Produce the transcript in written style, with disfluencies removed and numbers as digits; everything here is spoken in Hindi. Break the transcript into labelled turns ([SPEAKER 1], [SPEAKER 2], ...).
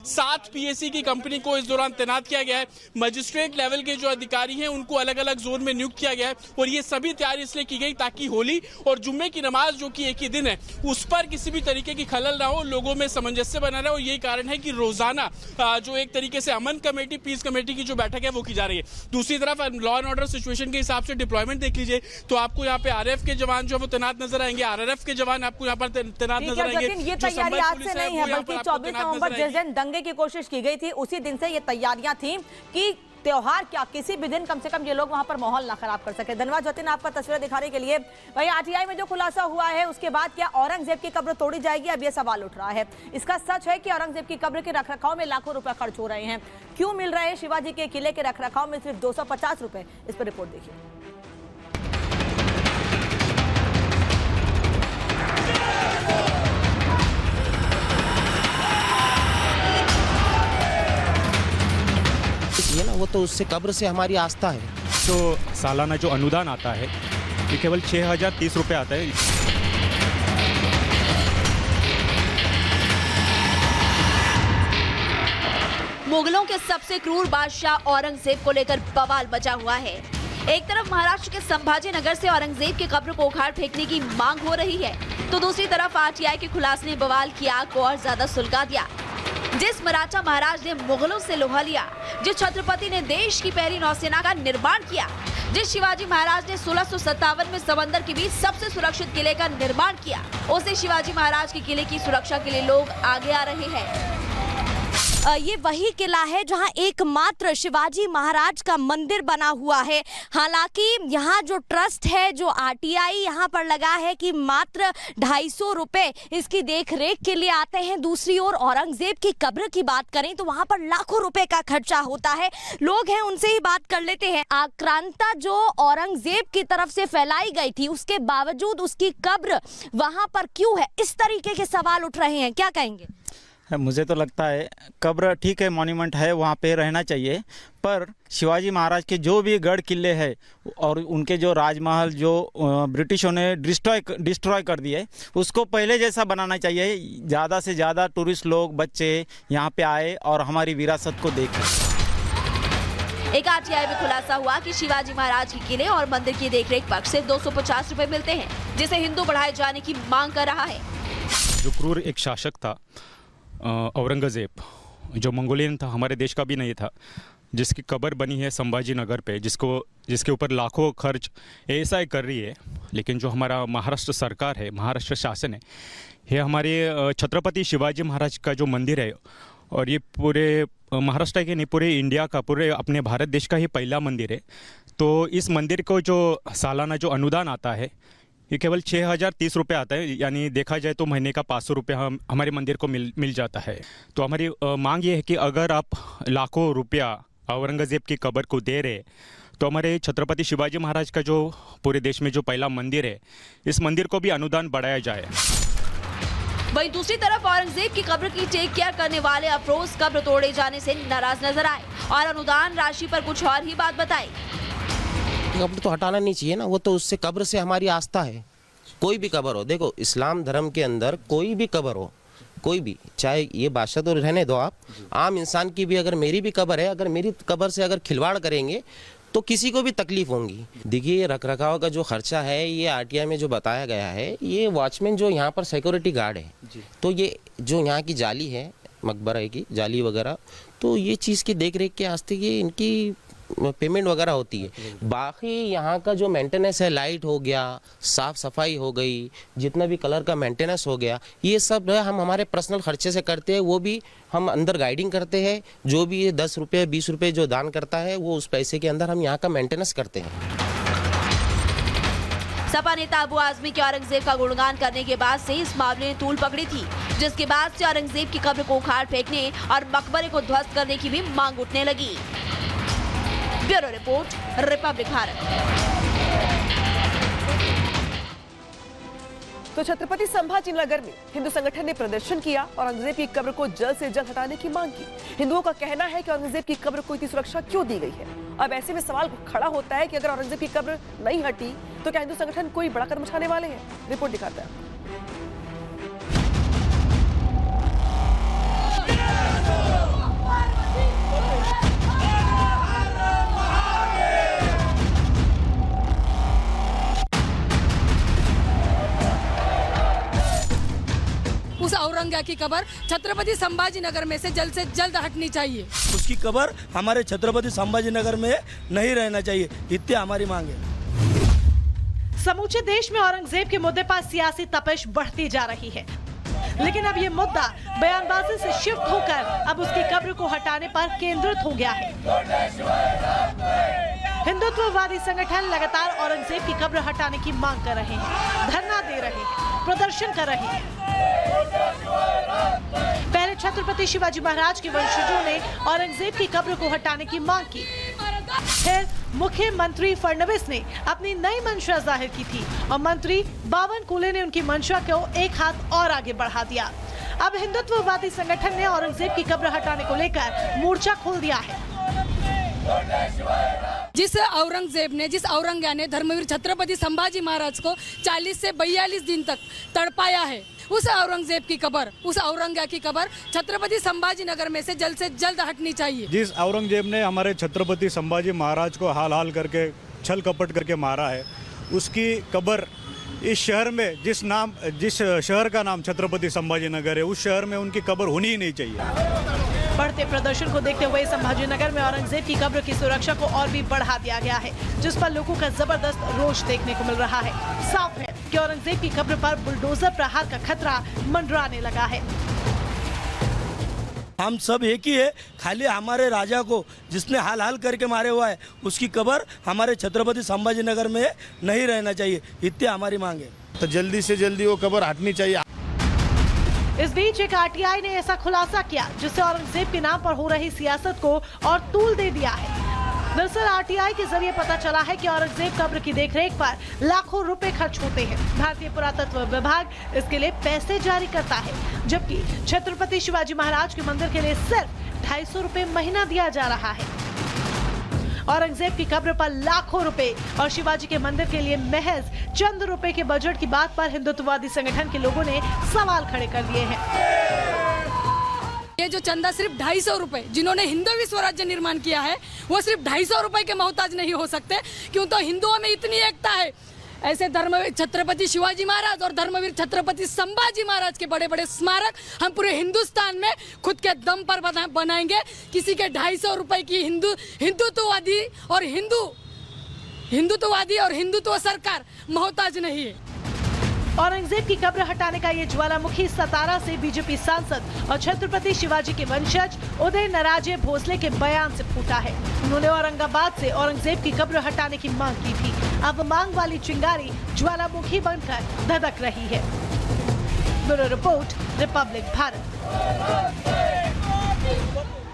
[SPEAKER 1] 7 पीएसी की कंपनी को इस दौरान तैनात किया गया है। मजिस्ट्रेट लेवल के जो अधिकारी हैं उनको अलग अलग जोन में नियुक्त किया गया है और ये सभी तैयारी इसलिए की गई ताकि होली और जुम्मे की नमाज जो कि एक ही दिन है उस पर किसी भी तरीके की खलल ना हो, लोगों में सामंजस्य बना रहे। और यही कारण है कि रोजाना जो एक तरीके से अमन कमेटी, पीस कमेटी की जो बैठक है वो की जा रही है। दूसरी तरफ लॉ एंड ऑर्डर सिचुएशन के हिसाब से डिप्लॉयमेंट देख लीजिए तो आपको यहाँ पे आरएफ के जवान जो है वो तैनात नजर आएंगे, आरआरएफ के जवान आपको यहाँ पर तैनात नजर आएंगे।
[SPEAKER 2] ये तैयारी आज से नहीं है बल्कि 24 नवंबर जिस दिन दंगे की कोशिश की गई थी उसी दिन से ये तैयारियां थी कि त्योहार क्या किसी भी दिन कम से कम ये लोग वहां पर माहौल ना खराब कर सके। धन्यवाद जतिन आपका तस्वीरें दिखाने के लिए। वहीं आरटीआई में जो खुलासा हुआ है उसके बाद क्या औरंगजेब की कब्र तोड़ी जाएगी, अब ये सवाल उठ रहा है। इसका सच है कि औरंगजेब की कब्र के रखरखाव में लाखों रुपए खर्च हो रहे हैं। क्यों मिल रहे हैं शिवाजी के किले के रखरखाव में सिर्फ 250 रुपए? इस पर रिपोर्ट देखिए।
[SPEAKER 3] ये ना वो तो उससे कब्र से हमारी आस्था है।
[SPEAKER 4] तो सालाना जो अनुदान आता है ये केवल 6030 रुपये आता है।
[SPEAKER 5] मुगलों के सबसे क्रूर बादशाह औरंगजेब को लेकर बवाल मचा हुआ है। एक तरफ महाराष्ट्र के संभाजी नगर से औरंगजेब की कब्र को उखाड़ फेंकने की मांग हो रही है तो दूसरी तरफ आरटीआई के खुलासे ने बवाल की आग को और ज्यादा सुलगा दिया। जिस मराठा महाराज ने मुगलों से लोहा लिया, जिस छत्रपति ने देश की पहली नौसेना का निर्माण किया, जिस शिवाजी महाराज ने 1657 में समंदर के बीच सबसे सुरक्षित किले का निर्माण किया, उसे शिवाजी महाराज के किले की सुरक्षा के लिए लोग आगे आ रहे हैं।
[SPEAKER 6] ये वही किला है जहां एकमात्र शिवाजी महाराज का मंदिर बना हुआ है। हालांकि यहाँ जो ट्रस्ट है, जो आरटीआई यहाँ पर लगा है कि मात्र 250 रुपए इसकी देखरेख के लिए आते हैं। दूसरी ओर औरंगजेब की कब्र की बात करें तो वहां पर लाखों रुपए का खर्चा होता है। लोग हैं उनसे ही बात कर लेते हैं। आक्रांता जो औरंगजेब की तरफ से फैलाई गई थी उसके बावजूद उसकी कब्र वहां पर क्यों है, इस तरीके के सवाल उठ रहे हैं, क्या कहेंगे?
[SPEAKER 7] मुझे तो लगता है कब्र ठीक है, मॉन्यूमेंट है, वहाँ पे रहना चाहिए, पर शिवाजी महाराज के जो भी गढ़ किले हैं और उनके जो राजमहल जो ब्रिटिशों ने डिस्ट्रॉय कर दिए उसको पहले जैसा बनाना चाहिए। ज़्यादा से ज़्यादा टूरिस्ट लोग, बच्चे यहाँ पे आए और हमारी विरासत को देखें।
[SPEAKER 5] एक आरटीआई में खुलासा हुआ कि शिवाजी महाराज के किले और मंदिर की देखरेख पर सिर्फ 250 रुपए मिलते हैं, जिसे हिंदू बढ़ाए जाने की मांग कर रहा है।
[SPEAKER 4] जो क्रूर एक शासक था औरंगजेब, जो मंगोलियन था, हमारे देश का भी नहीं था, जिसकी कब्र बनी है संभाजी नगर पे, जिसके ऊपर लाखों खर्च एएसआई कर रही है। लेकिन जो हमारा महाराष्ट्र सरकार है, महाराष्ट्र शासन है, ये हमारे छत्रपति शिवाजी महाराज का जो मंदिर है और ये पूरे महाराष्ट्र के नहीं, पूरे इंडिया का, पूरे अपने भारत देश का ही पहला मंदिर है। तो इस मंदिर को जो सालाना जो अनुदान आता है ये केवल 6030 रुपये आता है, यानी देखा जाए तो महीने का 500 रुपये हमारे मंदिर को मिल जाता है। तो हमारी मांग ये है कि अगर आप लाखों रुपया औरंगजेब की कब्र को दे रहे तो हमारे छत्रपति शिवाजी महाराज का जो पूरे देश में जो पहला मंदिर है, इस मंदिर को भी अनुदान बढ़ाया जाए।
[SPEAKER 5] वहीं दूसरी तरफ औरंगजेब की कब्र की टेक केयर करने वाले अफरोज कब्र तोड़े जाने से नाराज नजर आए और अनुदान राशि पर कुछ और ही बात बताई।
[SPEAKER 3] कब्र तो हटाना नहीं चाहिए ना, वो तो उससे कब्र से हमारी आस्था है। कोई भी कब्र हो, देखो इस्लाम धर्म के अंदर कोई भी कब्र हो, कोई भी, चाहे ये बादशाह तो रहने दो आप, आम इंसान की भी अगर मेरी भी कब्र है, अगर मेरी कब्र से अगर खिलवाड़ करेंगे तो किसी को भी तकलीफ होगी। देखिए रख रखाव का जो खर्चा है ये आरटीआई में जो बताया गया है, ये वॉचमैन जो यहाँ पर सिक्योरिटी गार्ड है, तो ये जो यहाँ की जाली है, मकबरा की जाली वगैरह, तो ये चीज़ की देख रेख के आस्ते ये इनकी पेमेंट वगैरह होती है। बाकी यहाँ का जो मेंटेनेंस है, लाइट हो गया, साफ़ सफाई हो गई, जितना भी कलर का मेंटेनेंस हो गया, ये सब हम हमारे पर्सनल खर्चे से करते हैं। वो भी हम अंदर गाइडिंग करते हैं, जो भी ये 10 रुपये 20 रुपये जो दान करता है वो उस पैसे के अंदर हम यहाँ का मेंटेनेंस करते हैं।
[SPEAKER 5] सपा नेता अबू आजमी के औरंगजेब का गुणगान करने के बाद से इस मामले ने तूल पकड़ी थी, जिसके बाद से औरंगजेब की कब्र को उखाड़ फेंकने और मकबरे को ध्वस्त करने की भी मांग उठने लगी। Bureau report, Republic Bharat.
[SPEAKER 8] तो छत्रपति संभाजी नगर में हिंदू संगठन ने प्रदर्शन किया और औरंगजेब की कब्र को जल्द से जल्द हटाने की मांग की। हिंदुओं का कहना है कि औरंगजेब की कब्र को इतनी सुरक्षा क्यों दी गई है। अब ऐसे में सवाल खड़ा होता है कि अगर औरंगजेब की कब्र नहीं हटी तो क्या हिंदू संगठन कोई बड़ा कदम उठाने वाले हैं? रिपोर्ट दिखाता है।
[SPEAKER 9] औरंगजेब की कब्र छत्रपति संभाजी नगर में से जल्द हटनी चाहिए।
[SPEAKER 10] उसकी कब्र हमारे छत्रपति संभाजी नगर में नहीं रहना चाहिए, इतनी हमारी मांग है।
[SPEAKER 11] समूचे देश में औरंगजेब के मुद्दे पर सियासी तपिश बढ़ती जा रही है, लेकिन अब ये मुद्दा बयानबाजी से शिफ्ट होकर अब उसकी कब्र को हटाने पर केंद्रित हो गया है। हिंदुत्ववादी संगठन लगातार औरंगजेब की कब्र हटाने की मांग कर रहे हैं, धरना दे रहे हैं, प्रदर्शन कर रहे हैं। पहले छत्रपति शिवाजी महाराज के वंशजों ने औरंगजेब की कब्र को हटाने की मांग की, फिर मुख्यमंत्री फडणवीस ने अपनी नई मंशा जाहिर की थी और मंत्री बावनकुले ने उनकी मंशा को एक हाथ और आगे बढ़ा दिया। अब हिंदुत्ववादी संगठन ने औरंगजेब की कब्र हटाने को लेकर मोर्चा खोल दिया है।
[SPEAKER 9] जिस औरंगजेब ने धर्मवीर छत्रपति संभाजी महाराज को 40 से 42 दिन तक तड़पाया है, उस औरंगजेब की कब्र, उस औरंगा की कब्र छत्रपति संभाजी नगर में से जल्द हटनी चाहिए।
[SPEAKER 12] जिस औरंगजेब ने हमारे छत्रपति संभाजी महाराज को हाल करके छल कपट करके मारा है, उसकी कब्र इस शहर में जिस शहर का नाम छत्रपति संभाजी नगर है, उस शहर में उनकी कब्र होनी ही नहीं चाहिए।
[SPEAKER 11] बढ़ते प्रदर्शन को देखते हुए संभाजी नगर में औरंगजेब की कब्र की सुरक्षा को और भी बढ़ा दिया गया है, जिस पर लोगों का जबरदस्त रोष देखने को मिल रहा है। साफ है कि औरंगजेब की कब्र पर बुलडोजर प्रहार का खतरा मंडराने लगा है।
[SPEAKER 10] हम सब एक ही है, खाली हमारे राजा को जिसने हाल करके मारे हुआ है, उसकी कब्र हमारे छत्रपति संभाजी नगर में नहीं रहना चाहिए, इतनी हमारी मांग है।
[SPEAKER 12] तो जल्दी से जल्दी वो कब्र हटनी चाहिए।
[SPEAKER 11] इस बीच एक आरटीआई ने ऐसा खुलासा किया जिससे औरंगजेब के नाम पर हो रही सियासत को और तूल दे दिया है। दरअसल आरटीआई के जरिए पता चला है कि औरंगजेब कब्र की देखरेख पर लाखों रुपए खर्च होते हैं। भारतीय पुरातत्व विभाग इसके लिए पैसे जारी करता है, जबकि छत्रपति शिवाजी महाराज के मंदिर के लिए सिर्फ 250 रुपए महीना दिया जा रहा है। औरंगजेब की कब्र पर लाखों रुपए और शिवाजी के मंदिर के लिए महज चंद रुपए के बजट की बात पर हिंदुत्ववादी संगठन के लोगों ने सवाल खड़े कर दिए हैं।
[SPEAKER 9] ये जो चंदा सिर्फ 250 रुपए, जिन्होंने हिंदवी स्वराज्य निर्माण किया है, वो सिर्फ 250 रुपए के मोहताज नहीं हो सकते, क्यों तो हिंदुओं में इतनी एकता है। ऐसे धर्मवीर छत्रपति शिवाजी महाराज और धर्मवीर छत्रपति संभाजी महाराज के बड़े बड़े स्मारक हम पूरे हिंदुस्तान में खुद के दम पर बनाएंगे। किसी के 250 रुपए की हिंदुत्ववादी और हिंदुत्व सरकार मोहताज नहीं है।
[SPEAKER 11] औरंगजेब की कब्र हटाने का ये ज्वालामुखी सतारा से बीजेपी सांसद और छत्रपति शिवाजी के वंशज उदय नराजे भोसले के बयान से फूटा है। उन्होंने औरंगाबाद से औरंगजेब की कब्र हटाने की मांग की थी। अब मांग वाली चिंगारी ज्वालामुखी बनकर धधक रही है। Bureau report, Republic Bharat.